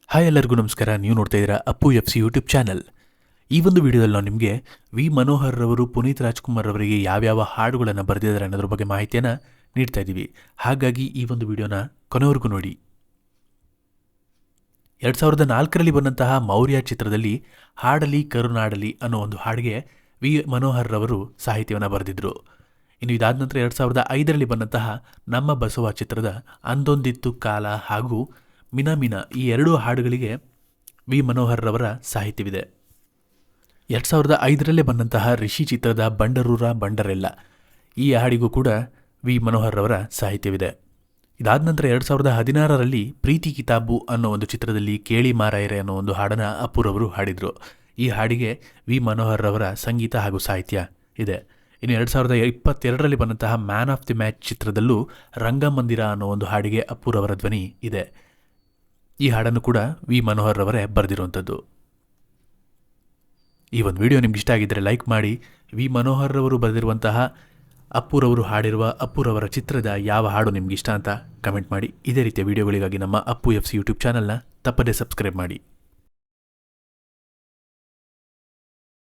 Hi ಎಲ್ಲರಿಗೂ ನಮಸ್ಕಾರ. ನೀವು ನೋಡ್ತಾ ಇದ್ದೀರಾ Appu F C YouTube channel. ಈ ಒಂದು ವಿಡಿಯೋದಲ್ಲಿ ನಾವು ನಿಮಗೆ ವಿ ಮನೋಹರ್ ರವರು ಪುನೀತ್ ರಾಜ್ಕುಮಾರ್ ಅವರಿಗೆ ಯಾವ್ಯಾವ ಹಾಡುಗಳನ್ನು ಬರೆದಿದ್ದಾರೆ ಅನ್ನೋದ್ರ ಬಗ್ಗೆ ಮಾಹಿತಿಯನ್ನು ನೀಡ್ತಾ ಇದ್ದೀವಿ. ಹಾಗಾಗಿ ಈ ಒಂದು ವಿಡಿಯೋನ ಕೊನೆವರೆಗೂ ನೋಡಿ. 2004ರಲ್ಲಿ ಬಂದಂತಹ ಮೌರ್ಯ ಚಿತ್ರದಲ್ಲಿ ಹಾಡಲಿ ಕರುನಾಡಲಿ ಅನ್ನೋ ಒಂದು ಹಾಡಿಗೆ ವಿ ಮನೋಹರ್ ರವರು ಸಾಹಿತ್ಯವನ್ನು ಬರೆದಿದ್ದರು. ಇನ್ನು ಇದಾದ ನಂತರ 2005ರಲ್ಲಿ ಬಂದಂತಹ ನಮ್ಮ ಬಸವ ಚಿತ್ರದ ಅಂದೊಂದಿತ್ತು ಕಾಲ ಹಾಗೂ ಮಿನ ಮಿನ ಈ ಎರಡೂ ಹಾಡುಗಳಿಗೆ ವಿ ಮನೋಹರ್ ರವರ ಸಾಹಿತ್ಯವಿದೆ. 2005ರಲ್ಲೇ ಬಂದಂತಹ ರಿಷಿ ಚಿತ್ರದ ಬಂಡರೂರ ಬಂಡರೆಲ್ಲ ಈ ಹಾಡಿಗೂ ಕೂಡ ವಿ ಮನೋಹರ್ ರವರ ಸಾಹಿತ್ಯವಿದೆ. ಇದಾದ ನಂತರ 2016ರಲ್ಲಿ ಪ್ರೀತಿ ಕಿತಾಬು ಅನ್ನೋ ಒಂದು ಚಿತ್ರದಲ್ಲಿ ಕೇಳಿ ಮಾರಾಯರೆ ಅನ್ನೋ ಒಂದು ಹಾಡನ್ನು ಅಪ್ಪುರವರು ಹಾಡಿದರು. ಈ ಹಾಡಿಗೆ ವಿ ಮನೋಹರ್ ರವರ ಸಂಗೀತ ಹಾಗೂ ಸಾಹಿತ್ಯ ಇದೆ. ಇನ್ನು 2022ರಲ್ಲಿ ಬಂದಂತಹ ಮ್ಯಾನ್ ಆಫ್ ದಿ ಮ್ಯಾಚ್ ಚಿತ್ರದಲ್ಲೂ ರಂಗಮಂದಿರ ಅನ್ನೋ ಒಂದು ಹಾಡಿಗೆ ಅಪ್ಪುರವರ ಧ್ವನಿ ಇದೆ. ಈ ಹಾಡನ್ನು ಕೂಡ ವಿ ಮನೋಹರ್ ರವರೇ ಬರೆದಿರುವಂಥದ್ದು. ಈ ಒಂದು ವಿಡಿಯೋ ನಿಮ್ಗೆ ಇಷ್ಟ ಆಗಿದ್ದರೆ ಲೈಕ್ ಮಾಡಿ. ವಿ ಮನೋಹರ್ ರವರು ಬರೆದಿರುವಂತಹ ಅಪ್ಪುರವರು ಹಾಡಿರುವ ಅಪ್ಪುರವರ ಚಿತ್ರದ ಯಾವ ಹಾಡು ನಿಮ್ಗೆ ಇಷ್ಟ ಅಂತ ಕಮೆಂಟ್ ಮಾಡಿ. ಇದೇ ರೀತಿಯ ವಿಡಿಯೋಗಳಿಗಾಗಿ ನಮ್ಮ ಅಪ್ಪು ಎಫ್ ಸಿ ಯೂಟ್ಯೂಬ್ ಚಾನಲ್ನ ತಪ್ಪದೇ ಸಬ್ಸ್ಕ್ರೈಬ್ ಮಾಡಿ.